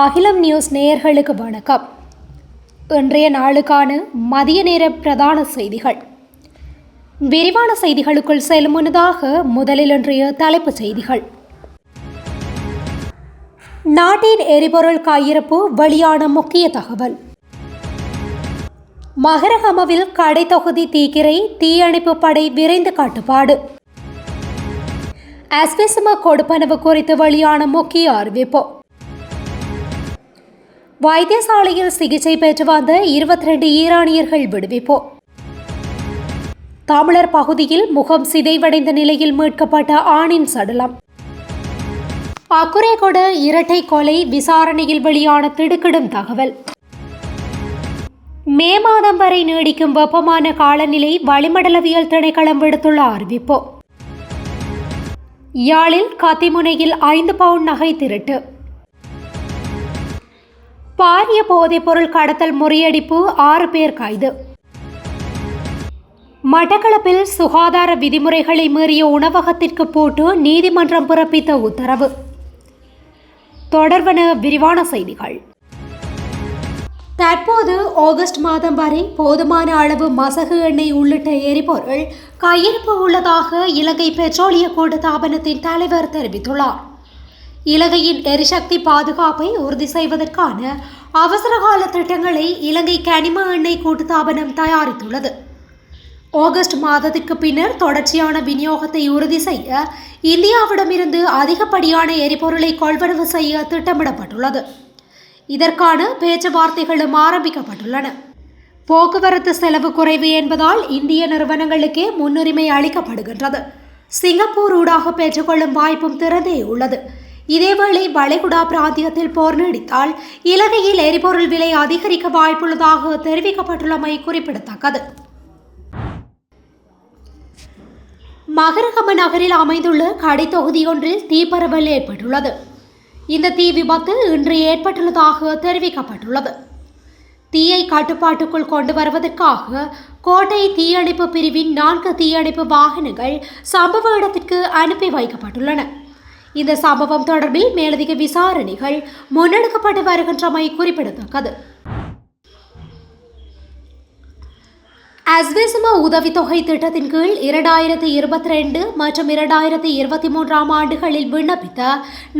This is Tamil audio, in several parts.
அகிலம் நியூஸ் நேயர்களுக்கு வணக்கம். இன்றைய நாளுக்கான மதிய நேர பிரதான செய்திகள். விரிவான செய்திகளுக்குள் செல்லும் முன்னதாக முதலில் இன்றைய தலைப்புச் செய்திகள். நாட்டின் எரிபொருள் கையிருப்பு வெளியான முக்கிய தகவல். மகரகமவில் கடை தொகுதி தீக்கிரை, தீயணைப்பு படை விரைந்து கட்டுப்பாடு. அஸ்விசும கொடுப்பனவு குறித்து வெளியான முக்கிய அறிவிப்பு. வைத்தியசாலையில் சிகிச்சை பெற்று வந்த 22 ஈரானியர்கள் விடுவிப்பு. தமிழர் பகுதியில் முகம் சிதைவடைந்த நிலையில் மீட்கப்பட்ட ஆணின் சடலம். அக்குரேகொட இரட்டை கொலை விசாரணையில் வெளியான திடுக்கிடும் தகவல். மே மாதம் வரை நீடிக்கும் வெப்பமான காலநிலை வளிமண்டலவியல் திணைக்களம் விடுத்துள்ள அறிவிப்பு. யாழில் கத்திமுனையில் 5 பவுண்ட் நகை திருட்டு. பாரிய போதைப்பொருள் கடத்தல் முறியடிப்பு, 6 பேர் கைது. மட்டக்களப்பில் சுகாதார விதிமுறைகளை மீறிய உணவகத்திற்கு பூட்டு, நீதிமன்றம் பிறப்பித்த உத்தரவு. தொடர்வன விரிவான செய்திகள். தற்போது ஆகஸ்ட் மாதம் வரை போதுமான அளவு மசகு எண்ணெய் உள்ளிட்ட எரிபொருள் கையிருப்பு உள்ளதாக இலங்கை பெட்ரோலிய கூட்டுத்தாபனத்தின் தலைவர் தெரிவித்துள்ளார். இலங்கையின் எரிசக்தி பாதுகாப்பை உறுதி செய்வதற்கான அவசரகால திட்டங்களை இலங்கை கனிம எண்ணெய் கூட்டுத்தாபனம் தயாரித்துள்ளது. ஆகஸ்ட் மாதத்திற்கு பின்னர் தொடர்ச்சியான விநியோகத்தை உறுதி செய்ய இந்தியாவிடமிருந்து அதிகப்படியான எரிபொருளை கொள்வனவு செய்ய திட்டமிடப்பட்டுள்ளது. இதற்கான பேச்சுவார்த்தைகளும் ஆரம்பிக்கப்பட்டுள்ளன. போக்குவரத்து செலவு குறைவு என்பதால் இந்திய நிறுவனங்களுக்கே முன்னுரிமை அளிக்கப்படுகின்றது. சிங்கப்பூர் ஊடாக பெற்றுக்கொள்ளும் வாய்ப்பும் திறந்தே உள்ளது. இதேவேளை வளைகுடா பிராந்தியத்தில் போர் நீடித்தால் இலங்கையில் எரிபொருள் விலை அதிகரிக்க வாய்ப்புள்ளதாக தெரிவிக்கப்பட்டுள்ளமை குறிப்பிடத்தக்கது. மகரகம நகரில் அமைந்துள்ள கடை தொகுதியொன்றில் தீப்பரவல் ஏற்பட்டுள்ளது. இந்த தீ விபத்து இன்று ஏற்பட்டுள்ளதாக தெரிவிக்கப்பட்டுள்ளது. தீயை கட்டுப்பாட்டுக்குள் கொண்டு வருவதற்காக கோட்டை தீயணைப்பு பிரிவின் 4 தீயணைப்பு வாகனங்கள் சம்பவ இடத்திற்கு அனுப்பி வைக்கப்பட்டுள்ளன. இந்த சம்பவம் தொடர்பில் மேலதிக விசாரணைகள் முன்னெடுக்கப்பட்டு வருகின்றமை குறிப்பிடத்தக்கது. அஸ்விசும உதவித்தொகை திட்டத்தின் கீழ் 2022 மற்றும் 2023 ஆண்டுகளில் விண்ணப்பித்த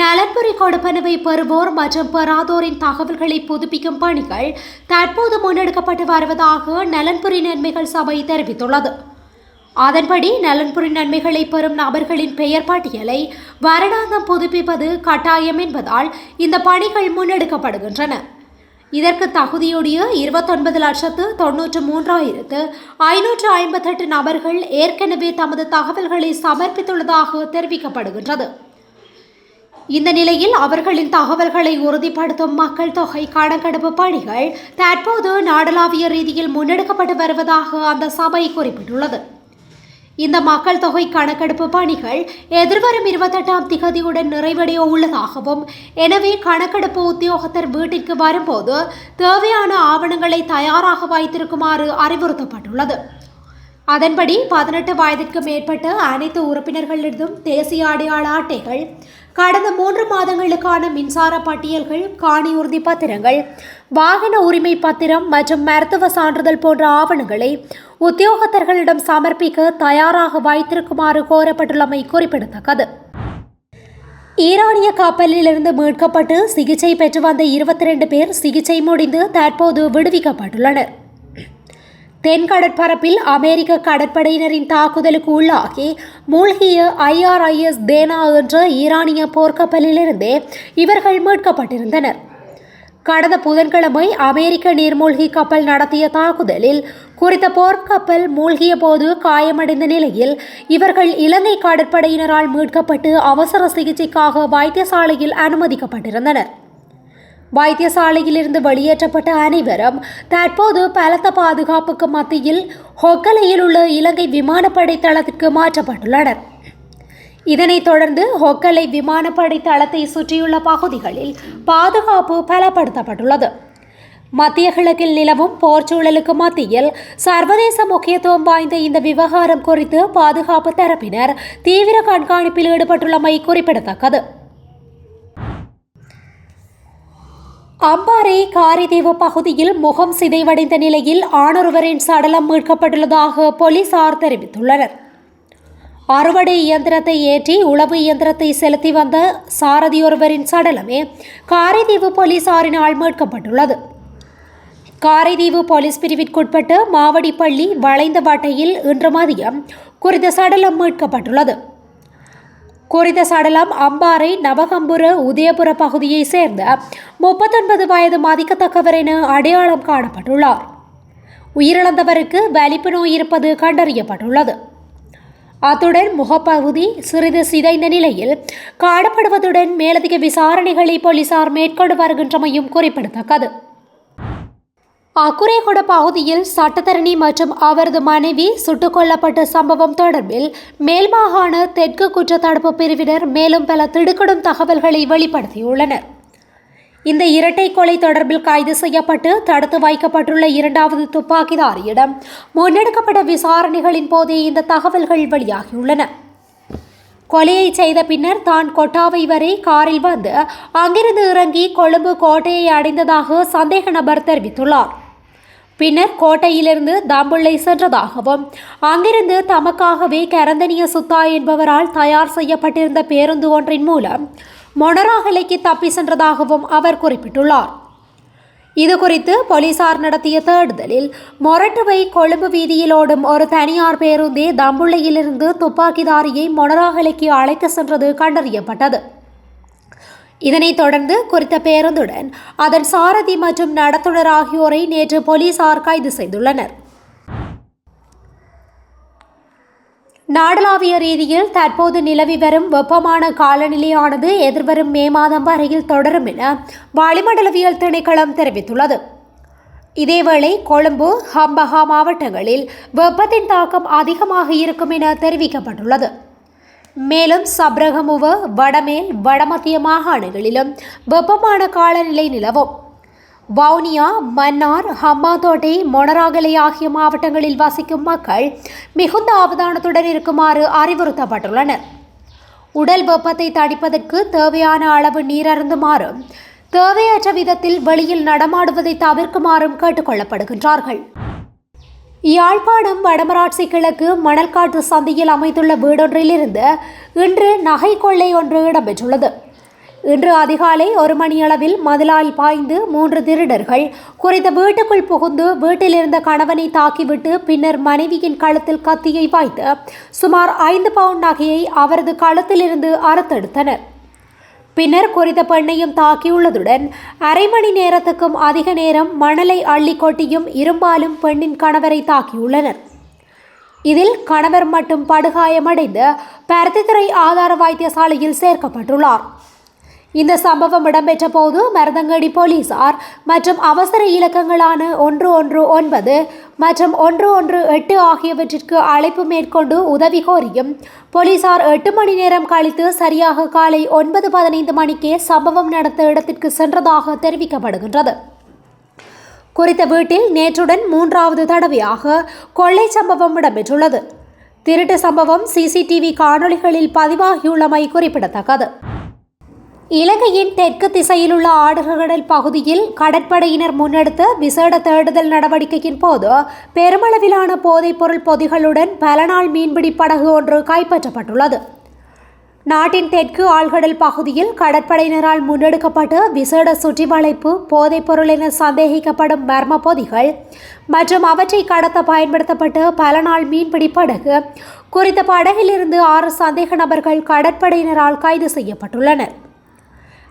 நலன்புரி கொடுப்பனவை பெறுவோர் மற்றும் பெறாதோரின் தகவல்களை புதுப்பிக்கும் பணிகள் தற்போது முன்னெடுக்கப்பட்டு வருவதாக நலன்புரி நன்மைகள் சபை தெரிவித்துள்ளது. அதன்படி நலன்புரி நன்மைகளை பெறும் நபர்களின் பெயர் பட்டியலை வருடாந்தம் புதுப்பிப்பது கட்டாயம் என்பதால் இந்த பணிகள் முன்னெடுக்கப்படுகின்றன. இதற்கு தகுதியுடைய 29,93,558 நபர்கள் ஏற்கனவே தமது தகவல்களை சமர்ப்பித்துள்ளதாக தெரிவிக்கப்படுகின்றது. இந்த நிலையில் அவர்களின் தகவல்களை உறுதிப்படுத்தும் மக்கள் தொகை கணக்கெடுப்பு பணிகள் தற்போது நாடளாவிய ரீதியில் முன்னெடுக்கப்பட்டு வருவதாக அந்த சபை குறிப்பிட்டுள்ளது. இந்த மக்கள் தொகை கணக்கெடுப்பு பணிகள் எதிர்வரும் 28ஆம் திகதியுடன் நிறைவடைய உள்ளதாகவும், எனவே கணக்கெடுப்பு உத்தியோகத்தர் வீட்டிற்கு வரும்போது தேவையான ஆவணங்களை தயாராக வைத்திருக்குமாறு அறிவுறுத்தப்பட்டுள்ளது. அதன்படி 18 வயதிற்கு மேற்பட்ட அனைத்து உறுப்பினர்களிடம் தேசிய அடையாள அட்டைகள், கடந்த 3 மாதங்களுக்கான மின்சார பட்டியல்கள், காணி உறுதி பத்திரங்கள், வாகன உரிமை பத்திரம் மற்றும் மருத்துவ சான்றிதழ் போன்ற ஆவணங்களை உத்தியோகத்தர்களிடம் சமர்ப்பிக்க தயாராக வைத்திருக்குமாறு கோரப்பட்டுள்ளமை குறிப்பிடத்தக்கது. ஈரானிய கப்பலிலிருந்து மீட்கப்பட்டு சிகிச்சை பெற்று வந்த 22 பேர் சிகிச்சை முடிந்து தற்போது விடுவிக்கப்பட்டுள்ளனர். தென் கடற்பரப்பில் அமெரிக்க கடற்படையினரின் தாக்குதலுக்கு உள்ளாகி மூழ்கிய IRIS தேனா என்ற ஈரானிய போர்க்கப்பலிலிருந்தே இவர்கள் மீட்கப்பட்டிருந்தனர். கடந்த புதன்கிழமை அமெரிக்க நீர்மூழ்கி கப்பல் நடத்திய தாக்குதலில் குறித்த போர்க்கப்பல் மூழ்கிய போது காயமடைந்த நிலையில் இவர்கள் இலங்கை கடற்படையினரால் மீட்கப்பட்டு அவசர சிகிச்சைக்காக வைத்தியசாலையில் அனுமதிக்கப்பட்டிருந்தனர். வைத்தியசாலையிலிருந்து வெளியேற்றப்பட்ட அனைவரும் தற்போது பலத்த பாதுகாப்புக்கு மத்தியில் ஹொக்கலையில் உள்ள இலங்கை விமானப்படை தளத்திற்கு மாற்றப்பட்டுள்ளனர். இதனைத் தொடர்ந்து ஹொக்கலை விமானப்படை தளத்தை சுற்றியுள்ள பகுதிகளில் பாதுகாப்பு பலப்படுத்தப்பட்டுள்ளது. மத்திய கிழக்கில் நிலவும் போர் சூழலுக்கு மத்தியில் சர்வதேச முக்கியத்துவம் வாய்ந்த இந்த விவகாரம் குறித்து பாதுகாப்பு தரப்பினர் தீவிர கண்காணிப்பில் ஈடுபட்டுள்ளமை குறிப்பிடத்தக்கது. அம்பாறை காரிதீவு பகுதியில் முகம் சிதைவடைந்த நிலையில் ஆணொருவரின் சடலம் மீட்கப்பட்டுள்ளதாக போலீசார் தெரிவித்துள்ளனர். அறுவடை இயந்திரத்தை ஏற்றி உழவு இயந்திரத்தை செலுத்தி வந்த சாரதியொருவரின் சடலமே காரைதீவு போலீசாரினால் மீட்கப்பட்டுள்ளது. காரைதீவு போலீஸ் பிரிவிற்குட்பட்ட மாவடிப்பள்ளி வளைந்தவாட்டையில் இன்று மதியம் குறித்த சடலம் மீட்கப்பட்டுள்ளது. குறித்த சடலம் அம்பாறை நவகம்புர உதயபுர பகுதியைச் சேர்ந்த 39 வயது மதிக்கத்தக்கவர் என அடையாளம் காணப்பட்டுள்ளார். உயிரிழந்தவருக்கு வலிப்பு நோய் இருப்பது கண்டறியப்பட்டுள்ளது. அத்துடன் முகப்பகுதி சிறிது சிதைந்த நிலையில் காணப்படுவதுடன் மேலதிக விசாரணைகளை போலீசார் மேற்கொண்டு வருகின்றமையும் குறிப்பிடத்தக்கது. அக்குரேகொட பகுதியில் சட்டத்தரணி மற்றும் அவரது மனைவி சுட்டுக் கொல்லப்பட்ட சம்பவம் தொடர்பில் மேல்மாகாண தெற்கு குற்றத்தடுப்பு பிரிவினர் மேலும் பல திடுக்கிடும் தகவல்களை வெளிப்படுத்தியுள்ளனர். இந்த இரட்டை கொலை தொடர்பில் கைது செய்யப்பட்டு தடுத்து வைக்கப்பட்டுள்ள இரண்டாவது துப்பாக்கிதாரியிடம் முன்னெடுக்கப்பட்ட விசாரணைகளின் போதே இந்த தகவல்கள் வெளியாகியுள்ளன. கொலையை செய்த பின்னர் தான் கொட்டாவை வரை காரில் வந்து அங்கிருந்து இறங்கி கொழும்பு கோட்டையை அடைந்ததாக சந்தேக நபர் தெரிவித்துள்ளார். பின்னர் கோட்டையிலிருந்து தம்புள்ளை சென்றதாகவும் அங்கிருந்து தமக்காகவே கரந்தனிய சுத்தா என்பவரால் தயார் செய்யப்பட்டிருந்த பேருந்து ஒன்றின் மூலம் மொனராகலைக்கு தப்பி சென்றதாகவும் அவர் குறிப்பிட்டுள்ளார். இதுகுறித்து போலீசார் நடத்திய தேடுதலில் மொரட்டுவை கொழும்பு வீதியில் ஓடும் ஒரு தனியார் பேருந்தே தம்புள்ளையிலிருந்து துப்பாக்கிதாரியை மொனராகலைக்கு அழைத்து சென்றது கண்டறியப்பட்டது. இதனைத் தொடர்ந்து குறித்த பேருந்துடன் அதன் சாரதி மற்றும் நடத்துனர் ஆகியோரை நேற்று போலீசார் கைது செய்துள்ளனர். நாடளாவிய ரீதியில் தற்போது நிலவி வரும் வெப்பமான காலநிலையானது எதிர்வரும் மே மாதம் வரையில் தொடரும் என வளிமண்டலவியல் திணைக்களம் தெரிவித்துள்ளது. இதேவேளை கொழும்பு, ஹம்பஹா மாவட்டங்களில் வெப்பத்தின் தாக்கம் அதிகமாக இருக்கும் என தெரிவிக்கப்பட்டுள்ளது. மேலும் சப்ரகமுவ, வடமேல், வடமத்திய மாகாணங்களிலும் வெப்பமான காலநிலை நிலவும். வவுனியா, மன்னார், ஹம்பாந்தோட்டை, மொனராகலை ஆகிய மாவட்டங்களில் வசிக்கும் மக்கள் மிகுந்த அவதானத்துடன் இருக்குமாறு அறிவுறுத்தப்பட்டுள்ளனர். உடல் வெப்பத்தை தணிப்பதற்கு தேவையான அளவு நீர் அருந்துமாறும் தேவையற்ற விதத்தில் வெளியில் நடமாடுவதை தவிர்க்குமாறும் கேட்டுக்கொள்ளப்படுகின்றார்கள். யாழ்ப்பாணம் வடமராட்சி கிழக்கு மணல்காட்டு சந்தியில் அமைந்துள்ள வீடொன்றிலிருந்து இன்று நகை கொள்ளை ஒன்று இடம்பெற்றுள்ளது. இன்று அதிகாலை 1 மணியளவில் மதிலால் பாய்ந்து 3 திருடர்கள் குறித்த வீட்டுக்குள் புகுந்து வீட்டிலிருந்த கணவனை தாக்கிவிட்டு பின்னர் மனைவியின் கழுத்தில் கத்தியை வைத்து சுமார் 5 பவுண்ட் நகையை அவரது கழுத்திலிருந்து அறுத்தெடுத்தனர். பின்னர் குறித்த பெண்ணையும் தாக்கியுள்ளதுடன் அரை மணி நேரத்துக்கும் அதிக நேரம் மணலை அள்ளி கொட்டியும் இரும்பாலும் பெண்ணின் கணவரை தாக்கியுள்ளனர். இதில் கணவர் மட்டும் படுகாயமடைந்து பருத்தித்துறை ஆதார வைத்தியசாலையில் சேர்க்கப்பட்டுள்ளார். இந்த சம்பவம் இடம்பெற்ற போது மருதங்கடி போலீசார் மற்றும் அவசர இலக்கங்களான 119 மற்றும் 118 ஆகியவற்றிற்கு அழைப்பு மேற்கொண்டு உதவி கோரியும் போலீசார் 8 மணி நேரம் கழித்து சரியாக காலை 9:15 மணிக்கே சம்பவம் நடந்த இடத்திற்கு சென்றதாக தெரிவிக்கப்படுகின்றது. குறித்த வீட்டில் நேற்றுடன் 3வது தடவையாக கொள்ளை சம்பவம் இடம்பெற்றுள்ளது. திருட்டு சம்பவம் சிசிடிவி காணொளிகளில் பதிவாகியுள்ளமை குறிப்பிடத்தக்கது. இலங்கையின் தெற்கு திசையில் உள்ள ஆடுகடல் பகுதியில் கடற்படையினர் முன்னெடுத்த விசேட தேடுதல் நடவடிக்கையின் போது பெருமளவிலான போதைப்பொருள் பொதிகளுடன் பல நாள் மீன்பிடி படகு ஒன்று கைப்பற்றப்பட்டுள்ளது. நாட்டின் தெற்கு ஆழ்கடல் பகுதியில் கடற்படையினரால் முன்னெடுக்கப்பட்ட விசேட சுற்றி வளைப்பு போதைப்பொருள் என சந்தேகிக்கப்படும் மர்ம பொதிகள் மற்றும் அவற்றை கடத்த பயன்படுத்தப்பட்ட பல நாள் மீன்பிடி படகு குறித்த படகிலிருந்து 6 சந்தேக நபர்கள் கடற்படையினரால் கைது செய்யப்பட்டுள்ளனர்.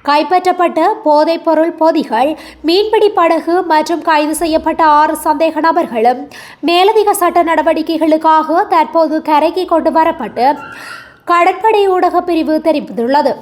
கைப்பற்றப்பட்ட போதைப்பொருள் பொதிகள், மீன்பிடி படகு மற்றும் கைது செய்யப்பட்ட 6 சந்தேக நபர்களும் மேலதிக சட்ட நடவடிக்கைகளுக்காக தற்போது கரைக்கு கொண்டு வரப்பட்டு கடற்படை ஊடக பிரிவு தெரிவித்துள்ளது.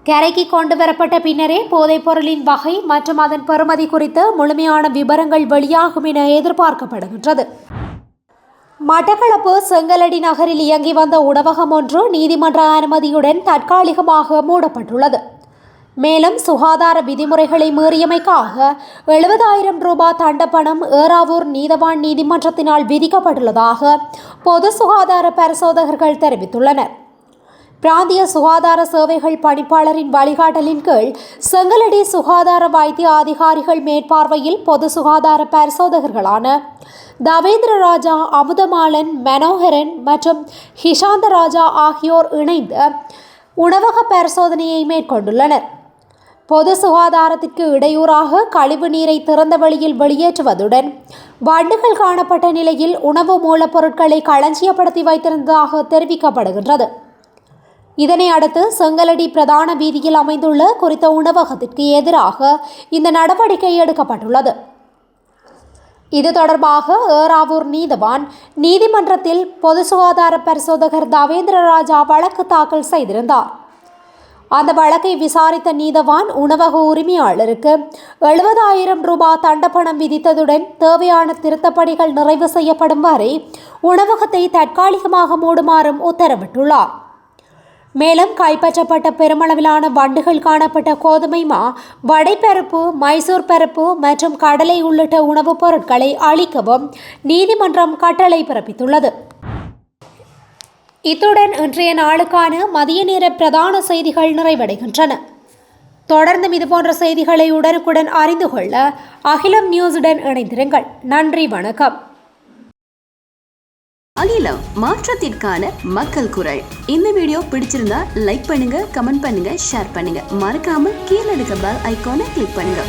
கரைக்கு கொண்டு வரப்பட்ட பின்னரே போதைப்பொருளின் வகை மற்றும் அதன் பெறுமதி குறித்த முழுமையான விவரங்கள் வெளியாகும் என எதிர்பார்க்கப்படுகின்றது. மட்டக்களப்பு செங்கலடி நகரில் இயங்கி வந்த உணவகம் ஒன்று நீதிமன்ற அனுமதியுடன் தற்காலிகமாக மூடப்பட்டுள்ளது. மேலும் சுகாதார விதிமுறைகளை மீறியமைக்காக 70,000 ரூபாய் தண்டப்பணம் ஏறாவூர் நீதவான் நீதிமன்றத்தினால் விதிக்கப்பட்டுள்ளதாக பொது சுகாதார பரிசோதகர்கள் தெரிவித்துள்ளனர். பிராந்திய சுகாதார சேவைகள் பணிப்பாளரின் வழிகாட்டலின் கீழ் செங்கலடி சுகாதார வைத்திய அதிகாரிகள் மேற்பார்வையில் பொது சுகாதார பரிசோதகர்களான தவேந்திர ராஜா, அமுதமாலன், மனோகரன் மற்றும் ஹிஷாந்த ராஜா ஆகியோர் இணைந்து உணவக பரிசோதனையை மேற்கொண்டுள்ளனர். பொது சுகாதாரத்திற்கு இடையூறாக கழிவு நீரை திறந்த வெளியில் வெளியேற்றுவதுடன் வண்டுகள் காணப்பட்ட நிலையில் உணவு மூலப்பொருட்களை களஞ்சியப்படுத்தி வைத்திருந்ததாக தெரிவிக்கப்படுகின்றது. இதனை அடுத்து செங்கலடி பிரதான வீதியில் அமைந்துள்ள குறித்த உணவகத்திற்கு எதிராக இந்த நடவடிக்கை எடுக்கப்பட்டுள்ளது. இது தொடர்பாக ஏறாவூர் நீதவான் நீதிமன்றத்தில் பொது சுகாதார பரிசோதகர் தவேந்திர ராஜா வழக்கு தாக்கல் செய்திருந்தார். அந்த வழக்கை விசாரித்த நீதவான் உணவக உரிமையாளருக்கு 70,000 ரூபாய் தண்டப்பணம் விதித்ததுடன் தேவையான திருத்தப்பணிகள் நிறைவு செய்யப்படும் வரை உணவகத்தை தற்காலிகமாக மூடுமாறும் உத்தரவிட்டுள்ளார். மேலும் கைப்பற்றப்பட்ட பெருமளவிலான வண்டுகள் காணப்பட்ட கோதுமை மா, வடைப்பருப்பு, மைசூர் பருப்பு மற்றும் கடலை உள்ளிட்ட உணவுப் பொருட்களை அழிக்கவும் நீதிமன்றம் கட்டளை பிறப்பித்துள்ளது. இத்துடன் இன்றைய நாளுக்கான மதிய நேர பிரதான செய்திகள் நிறைவடைகின்றன. தொடர்ந்தும் இதுபோன்ற செய்திகளை உடனுக்குடன் அறிந்து கொள்ள அகிலம் நியூஸுடன் இணைந்திருங்கள். நன்றி, வணக்கம். அகிலம், மாற்றத்திற்கான மக்கள் குரல். இந்த வீடியோ பிடிச்சிருந்தா லைக் பண்ணுங்க, கமெண்ட் பண்ணுங்க, ஷேர் பண்ணுங்க. மறக்காம கீழே இருக்க பெல் ஐகானை கிளிக் பண்ணுங்க.